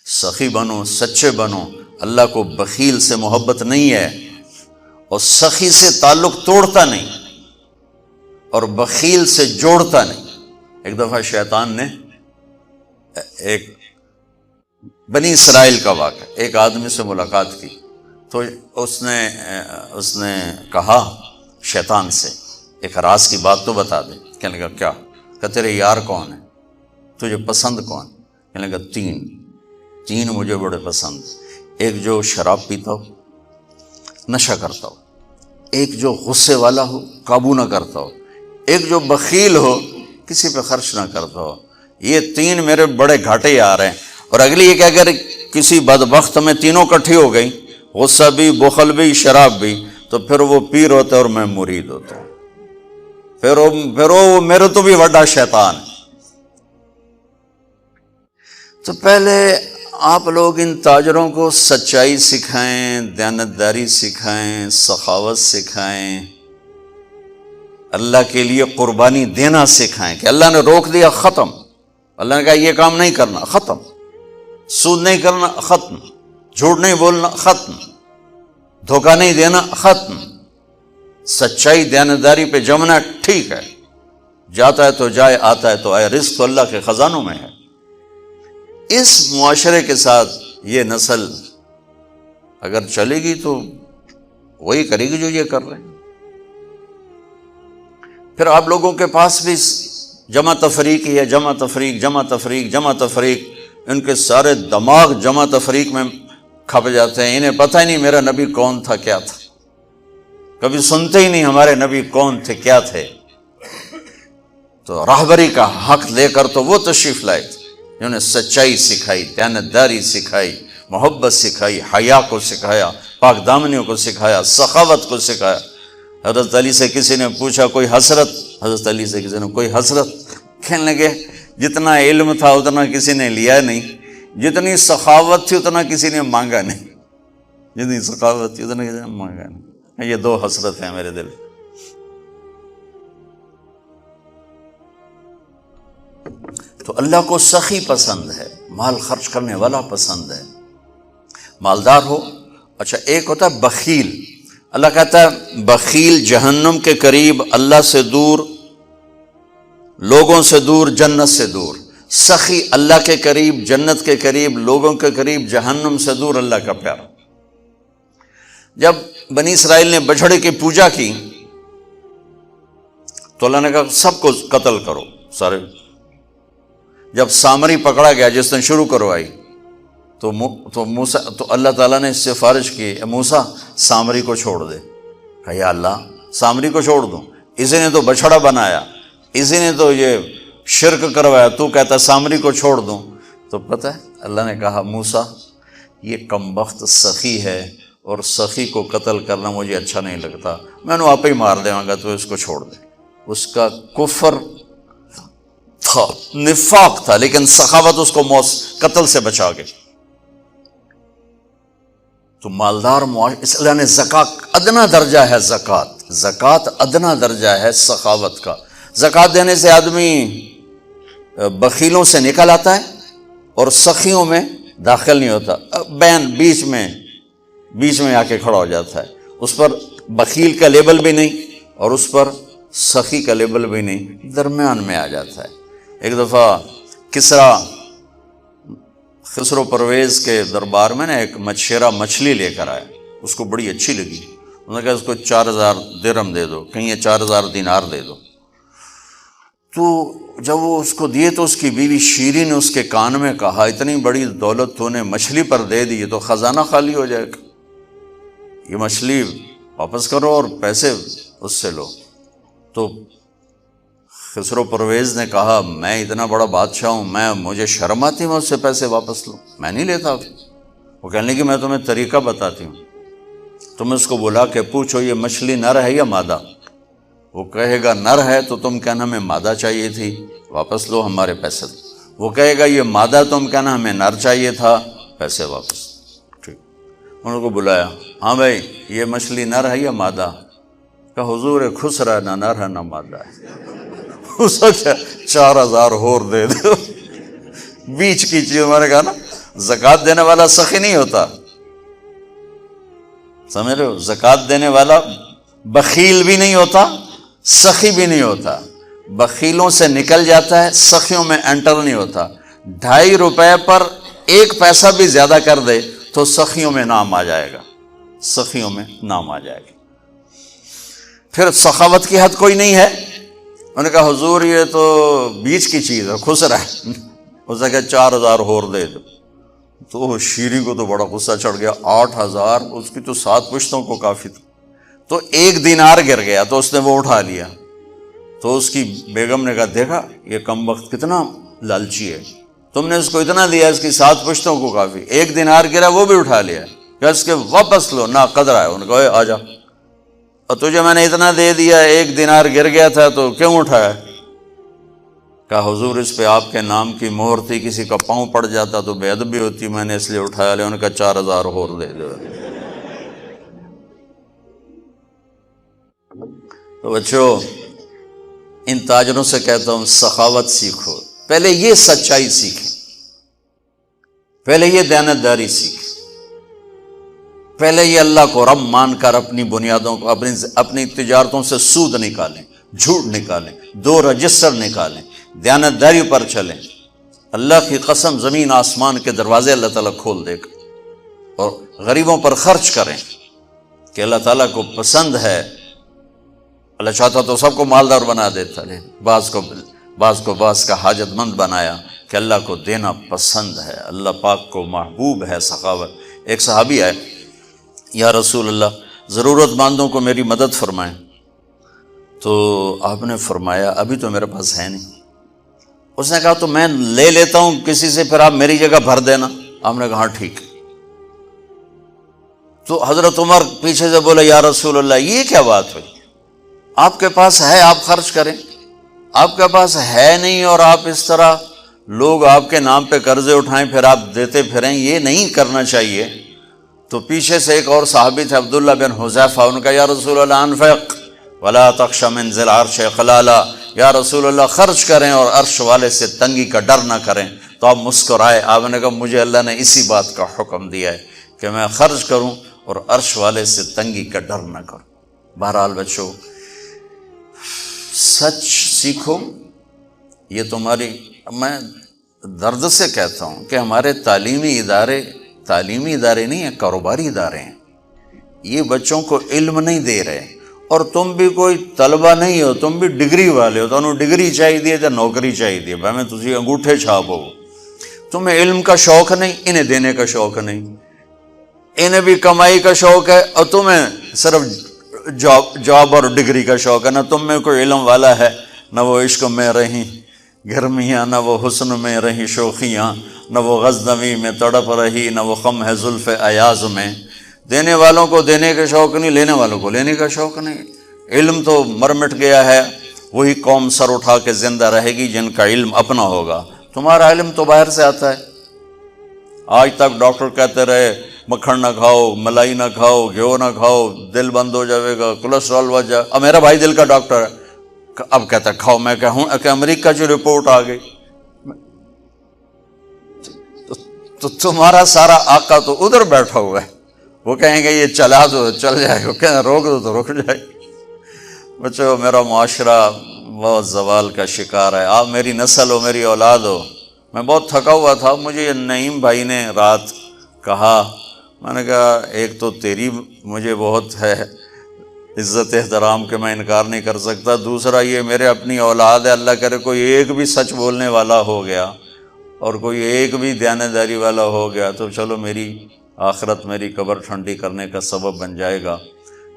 سخی بنو، سچے بنو۔ اللہ کو بخیل سے محبت نہیں ہے، اور سخی سے تعلق توڑتا نہیں اور بخیل سے جوڑتا نہیں۔ ایک دفعہ شیطان نے ایک بنی اسرائیل کا واقعہ، ایک آدمی سے ملاقات کی، تو اس نے کہا شیطان سے ایک راز کی بات تو بتا دے۔ کہنے لگا کیا؟ کہ تیرے یار کون ہیں، تجھے پسند کون؟ کہنے لگا تین مجھے بڑے پسند، ایک جو شراب پیتا ہو، نشہ کرتا ہو، ایک جو غصے والا ہو، قابو نہ کرتا ہو، ایک جو بخیل ہو، کسی پہ خرچ نہ کرتا ہو۔ یہ تین میرے بڑے گھاٹے یار ہیں۔ اور اگلی یہ کہ اگر کسی بدبخت میں تینوں کٹھی ہو گئی، غصہ بھی، بخل بھی، شراب بھی، تو پھر وہ پیر ہوتا ہے اور میں مرید ہوتا ہوں، پھر وہ میرے تو بھی بڑا شیطان ہے۔ تو پہلے آپ لوگ ان تاجروں کو سچائی سکھائیں، دیانتداری سکھائیں، سخاوت سکھائیں، اللہ کے لیے قربانی دینا سکھائیں کہ اللہ نے روک دیا، ختم۔ اللہ نے کہا یہ کام نہیں کرنا، ختم۔ سود نہیں کرنا، ختم۔ جھوٹ نہیں بولنا، ختم۔ دھوکہ نہیں دینا، ختم۔ سچائی دیانتداری پہ جمنا ٹھیک ہے، جاتا ہے تو جائے، آتا ہے تو آئے، رزق تو اللہ کے خزانوں میں ہے۔ اس معاشرے کے ساتھ یہ نسل اگر چلے گی تو وہی کرے گی جو یہ کر رہے ہیں۔ پھر آپ لوگوں کے پاس بھی جمع تفریق ہی ہے، جمع تفریق، جمع تفریق، جمع تفریق۔ ان کے سارے دماغ جمع تفریق میں کھپ جاتے ہیں، انہیں پتہ ہی نہیں میرا نبی کون تھا، کیا تھا، کبھی سنتے ہی نہیں ہمارے نبی کون تھے، کیا تھے۔ تو راہبری کا حق لے کر تو وہ تشریف لائے تھے جنہوں نے سچائی سکھائی، دیانتداری سکھائی، محبت سکھائی، حیا کو سکھایا، پاک دامنیوں کو سکھایا، سخاوت کو سکھایا۔ حضرت علی سے کسی نے پوچھا کوئی حسرت، حضرت علی سے کسی نے کوئی حسرت، کہنے لگے جتنا علم تھا اتنا کسی نے لیا نہیں، جتنی سخاوت تھی اتنا کسی نے مانگا نہیں، جتنی سخاوت تھی اتنا کسی نے مانگا نہیں۔ یہ دو حسرت ہیں میرے دل۔ تو اللہ کو سخی پسند ہے، مال خرچ کرنے والا پسند ہے، مالدار ہو۔ اچھا ایک ہوتا ہے بخیل، اللہ کہتا ہے بخیل جہنم کے قریب، اللہ سے دور، لوگوں سے دور، جنت سے دور۔ سخی اللہ کے قریب، جنت کے قریب، لوگوں کے قریب، جہنم سے دور، اللہ کا پیارا۔ جب بنی اسرائیل نے بچھڑے کی پوجا کی تو اللہ نے کہا سب کو قتل کرو، سارے۔ جب سامری پکڑا گیا جس نے شروع کروائی تو اللہ تعالیٰ نے اس سے سفارش کی، اے موسیٰ سامری کو چھوڑ دے۔ کہا یا اللہ سامری کو چھوڑ دوں؟ اسی نے تو بچھڑا بنایا، اسی نے تو یہ شرک کروایا، تو کہتا سامری کو چھوڑ دوں؟ تو پتہ ہے اللہ نے کہا موسیٰ یہ کمبخت سخی ہے، اور سخی کو قتل کرنا مجھے اچھا نہیں لگتا، میں نے آپ ہی مار دے گا، تو اس کو چھوڑ دے۔ اس کا کفر تھا، نفاق تھا، لیکن سخاوت اس کو قتل سے بچا گئی۔ تو مالدار معاشرے، اس اللہ نے زکوٰۃ ادنا درجہ ہے، زکوٰۃ ادنا درجہ ہے سخاوت کا۔ زکوٰۃ دینے سے آدمی بخیلوں سے نکل آتا ہے اور سخیوں میں داخل نہیں ہوتا، بین بیچ میں آ کے کھڑا ہو جاتا ہے۔ اس پر بخیل کا لیبل بھی نہیں اور اس پر سخی کا لیبل بھی نہیں، درمیان میں آ جاتا ہے۔ ایک دفعہ خسرو پرویز کے دربار میں ایک مچھیرا مچھلی لے کر آیا، اس کو بڑی اچھی لگی، انہوں نے کہا اس کو 4000 درہم دے دو، کہیں 4000 دینار دے دو۔ تو جب وہ اس کو دیے تو اس کی بیوی شیری نے اس کے کان میں کہا اتنی بڑی دولت تو نے مچھلی پر دے دی، تو خزانہ خالی ہو جائے گا، یہ مچھلی واپس کرو اور پیسے اس سے لو۔ تو خسرو پرویز نے کہا میں اتنا بڑا بادشاہ ہوں، مجھے شرم آتی ہے میں اس سے پیسے واپس لوں، میں نہیں لیتا۔ وہ کہنے لگی میں تمہیں طریقہ بتاتی ہوں، تم اس کو بلا کے پوچھو یہ مچھلی نر ہے یا مادہ، وہ کہے گا نر ہے تو تم کہنا ہمیں مادہ چاہیے تھی، واپس لو ہمارے پیسے دو۔ وہ کہے گا یہ مادہ، تم کہنا ہمیں نر چاہیے تھا، پیسے واپس۔ ٹھیک، انہوں کو بلایا، ہاں بھائی یہ مچھلی نر ہے یا مادہ؟ کہ حضور خسرا ہے، نہ نر ہے نہ مادہ ہے۔ اس کو 4000 اور دے دو، بیچ کی چیز، میں نے کہا نا زکوٰۃ دینے والا سخی نہیں ہوتا، سمجھ رہے ہو؟ زکوٰۃ دینے والا بخیل بھی نہیں ہوتا، سخی بھی نہیں ہوتا، بخیلوں سے نکل جاتا ہے، سخیوں میں انٹر نہیں ہوتا۔ 2.5 روپے پر 1 پیسہ بھی زیادہ کر دے تو سخیوں میں نام آ جائے گا، سخیوں میں نام آ جائے گا۔ پھر سخاوت کی حد کوئی نہیں ہے۔ انہوں نے کہا حضور یہ تو بیچ کی چیز ہے، خسرا ہے۔ اس نے کہا 4,000 اور دے دو۔ تو شیری کو تو بڑا غصہ چڑھ گیا، 8,000 اس کی تو 7 پشتوں کو کافی تھا۔ تو 1 دینار گر گیا تو اس نے وہ اٹھا لیا۔ تو اس کی بیگم نے کہا دیکھا یہ کم وقت کتنا لالچی ہے، تم نے اس کو اتنا دیا، اس کی 7 پشتوں کو کافی، 1 دینار گرا وہ بھی اٹھا لیا، کہ اس کے واپس لو، نا قدر ہے۔ انہوں نے کہا آ جا، اور تجھے میں نے اتنا دے دیا، 1 دینار گر گیا تھا تو کیوں اٹھایا؟ کہا حضور اس پہ آپ کے نام کی مہر تھی، کسی کا پاؤں پڑ جاتا تو بے ادبی ہوتی، میں نے اس لیے اٹھایا لیا۔ انہوں نے کہا 4,000 اور دے دو۔ تو بچوں ان تاجروں سے کہتا ہوں سخاوت سیکھو، پہلے یہ سچائی سیکھیں، پہلے یہ دیانتداری سیکھیں، پہلے یہ اللہ کو رب مان کر اپنی بنیادوں کو، اپنی تجارتوں سے سود نکالیں، جھوٹ نکالیں، 2 رجسٹر نکالیں، دیانتداری پر چلیں۔ اللہ کی قسم زمین آسمان کے دروازے اللہ تعالیٰ کھول دے گا۔ اور غریبوں پر خرچ کریں کہ اللہ تعالیٰ کو پسند ہے۔ اللہ چاہتا تو سب کو مالدار بنا دیتا، لیکن بعض کا حاجت مند بنایا کہ اللہ کو دینا پسند ہے، اللہ پاک کو محبوب ہے سخاوت۔ ایک صحابی آئے، یا رسول اللہ ضرورت مندوں کو میری مدد فرمائیں۔ تو آپ نے فرمایا ابھی تو میرے پاس ہے نہیں۔ اس نے کہا تو میں لے لیتا ہوں کسی سے، پھر آپ میری جگہ بھر دینا۔ آپ نے کہا ہاں ٹھیک۔ تو حضرت عمر پیچھے سے بولے یا رسول اللہ یہ کیا بات ہوئی، آپ کے پاس ہے آپ خرچ کریں، آپ کے پاس ہے نہیں اور آپ اس طرح لوگ آپ کے نام پہ قرضے اٹھائیں پھر آپ دیتے پھریں، یہ نہیں کرنا چاہیے۔ تو پیچھے سے ایک اور صحابی تھے عبداللہ بن حذیفہ، ان کا یا رسول اللہ انفق ولا تخش من ذی العرش خلالا، یا رسول اللہ خرچ کریں اور عرش والے سے تنگی کا ڈر نہ کریں۔ تو آپ مسکرائے، آپ نے کہا مجھے اللہ نے اسی بات کا حکم دیا ہے کہ میں خرچ کروں اور عرش والے سے تنگی کا ڈر نہ کروں۔ بہرحال بچوں سچ سیکھو، یہ تمہاری، میں درد سے کہتا ہوں کہ ہمارے تعلیمی ادارے نہیں ہیں، کاروباری ادارے ہیں۔ یہ بچوں کو علم نہیں دے رہے، اور تم بھی کوئی طلبہ نہیں ہو، تم بھی ڈگری والے ہو، تو انہوں ڈگری چاہیے یا نوکری چاہیے، بھائی میں تجھے انگوٹھے چھاپ ہو۔ تمہیں علم کا شوق نہیں، انہیں دینے کا شوق نہیں، انہیں بھی کمائی کا شوق ہے اور تمہیں صرف جاب اور ڈگری کا شوق ہے۔ نہ تم میں کوئی علم والا ہے، نہ وہ عشق میں رہیں گرمیاں، نہ وہ حسن میں رہیں شوخیاں، نہ وہ غزنوی میں تڑپ رہی، نہ وہ خم ہے زلف ایاز میں۔ دینے والوں کو دینے کا شوق نہیں، لینے والوں کو لینے کا شوق نہیں۔ علم تو مر مٹ گیا ہے، وہی قوم سر اٹھا کے زندہ رہے گی جن کا علم اپنا ہوگا۔ تمہارا علم تو باہر سے آتا ہے۔ آج تک ڈاکٹر کہتے رہے مکھن نہ کھاؤ، ملائی نہ کھاؤ، گھیو نہ کھاؤ، دل بند ہو جائے گا، کولیسٹرول بڑھ جائے۔ اب میرا بھائی دل کا ڈاکٹر ہے، اب کہتا ہے کھاؤ۔ میں کہوں کہ امریکہ کی رپورٹ آ گئی، تو تمہارا سارا آقا تو ادھر بیٹھا ہوا ہے، وہ کہیں گے یہ چلا دو چل جائے گا، کہیں روک دو تو رک جائے گا۔ بچوں میرا معاشرہ بہت زوال کا شکار ہے، آپ میری نسل ہو، میری اولاد ہو۔ میں بہت تھکا ہوا تھا، مجھے یہ نعیم بھائی نے رات کہا، میں نے کہا ایک تو تیری مجھے بہت ہے عزت احترام کہ میں انکار نہیں کر سکتا، دوسرا یہ میرے اپنی اولاد ہے، اللہ کرے کوئی ایک بھی سچ بولنے والا ہو گیا اور کوئی ایک بھی دیانتداری والا ہو گیا تو چلو میری آخرت، میری قبر ٹھنڈی کرنے کا سبب بن جائے گا۔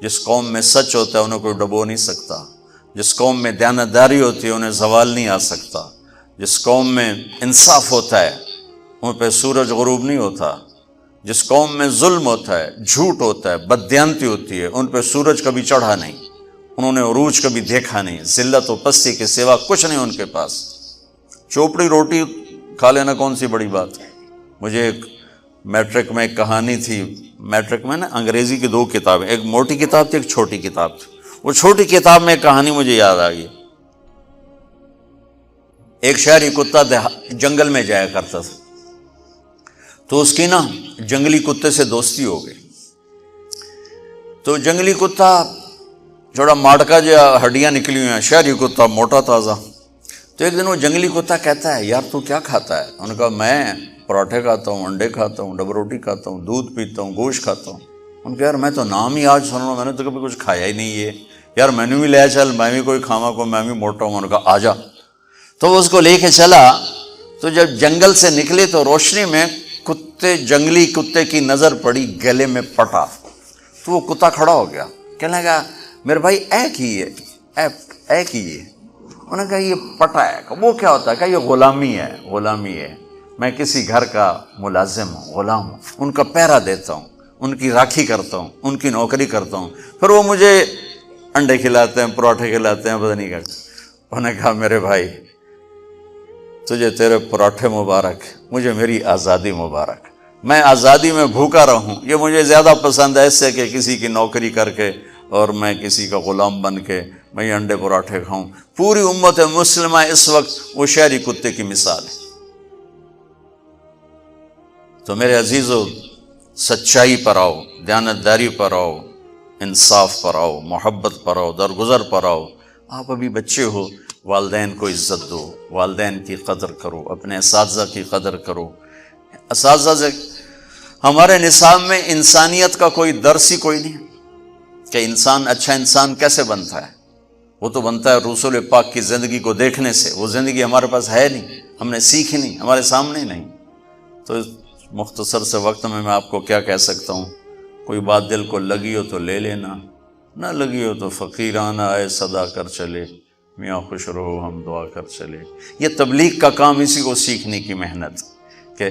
جس قوم میں سچ ہوتا ہے انہیں کوئی ڈبو نہیں سکتا، جس قوم میں دیانتداری ہوتی ہے انہیں زوال نہیں آ سکتا، جس قوم میں انصاف ہوتا ہے ان پہ سورج غروب نہیں ہوتا، جس قوم میں ظلم ہوتا ہے، جھوٹ ہوتا ہے، بددیانتی ہوتی ہے، ان پہ سورج کبھی چڑھا نہیں، انہوں نے عروج کبھی دیکھا نہیں، ذلت و پستی کے سوا کچھ نہیں ان کے پاس۔ چوپڑی روٹی کھا لینا کون سی بڑی بات ہے۔ مجھے ایک میٹرک میں ایک کہانی تھی، میٹرک میں نا انگریزی کی 2 کتابیں، ایک موٹی کتاب تھی ایک چھوٹی کتاب تھی، وہ چھوٹی کتاب میں ایک کہانی مجھے یاد آ گئی۔ ایک شہری کتا جنگل میں جایا کرتا تھا، تو اس کی نا جنگلی کتے سے دوستی ہو گئی. تو جنگلی کتا جوڑا ماٹکا جو ہڈیاں نکلی ہوئی ہیں، شہری کتا موٹا تازہ. تو ایک دن وہ جنگلی کتا کہتا ہے یار تو کیا کھاتا ہے؟ انہوں نے کہا میں پراٹھے کھاتا ہوں، انڈے کھاتا ہوں، ڈبل روٹی کھاتا ہوں، دودھ پیتا ہوں، گوشت کھاتا ہوں. ان کو یار میں تو نام ہی آج سن رہا ہوں، میں نے تو کبھی کچھ کھایا ہی نہیں ہے یار، میں نے بھی لے چل، میں بھی کوئی کھاوا کو، میں بھی موٹا ہوں. انہوں نے کہا آ جا. تو وہ اس کو لے کے چلا. تو جب جنگل سے نکلے تو روشنی میں جنگلی کتے کی نظر پڑی گلے میں پٹا. تو وہ کتا کھڑا ہو گیا، کہنے لگا میرے بھائی اے کی ہے، اے کی ہے. انہوں نے کہا یہ پٹا ہے. وہ کیا ہوتا ہے؟ کہ یہ غلامی ہے، غلامی ہے، میں کسی گھر کا ملازم ہوں، غلام ہوں، ان کا پہرا دیتا ہوں، ان کی راکھی کرتا ہوں، ان کی نوکری کرتا ہوں، پھر وہ مجھے انڈے کھلاتے ہیں، پراٹھے کھلاتے ہیں، پتہ نہیں کیا. انہوں نے کہا میرے بھائی تجھے تیرے پراٹھے مبارک، مجھے میری آزادی مبارک. میں آزادی میں بھوکا رہوں یہ مجھے زیادہ پسند ہے اس سے کہ کسی کی نوکری کر کے اور میں کسی کا غلام بن کے میں یہ انڈے پراٹھے کھاؤں. پوری امت مسلمہ اس وقت وہ شہری کتے کی مثال ہے. تو میرے عزیزو، سچائی پر آؤ، دیانتداری پر آؤ، انصاف پر آؤ، محبت پر آؤ، درگزر پر آؤ. آپ ابھی بچے ہو، والدین کو عزت دو، والدین کی قدر کرو، اپنے اساتذہ کی قدر کرو. اساتذہ سے ہمارے نصاب میں انسانیت کا کوئی درس ہی کوئی نہیں کہ انسان اچھا انسان کیسے بنتا ہے. وہ تو بنتا ہے رسول پاک کی زندگی کو دیکھنے سے. وہ زندگی ہمارے پاس ہے نہیں، ہم نے سیکھی نہیں، ہمارے سامنے نہیں. تو اس مختصر سے وقت میں آپ کو کیا کہہ سکتا ہوں؟ کوئی بات دل کو لگی ہو تو لے لینا، نہ لگی ہو تو فقیرانہ آئے صدا کر چلے، میاں خوش رہو ہم دعا کر چلے. یہ تبلیغ کا کام اسی کو سیکھنے کی محنت، کہ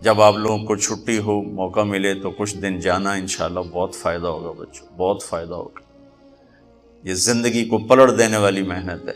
جب آپ لوگوں کو چھٹی ہو، موقع ملے تو کچھ دن جانا، انشاءاللہ بہت فائدہ ہوگا بچوں، بہت فائدہ ہوگا. یہ زندگی کو پلٹ دینے والی محنت ہے.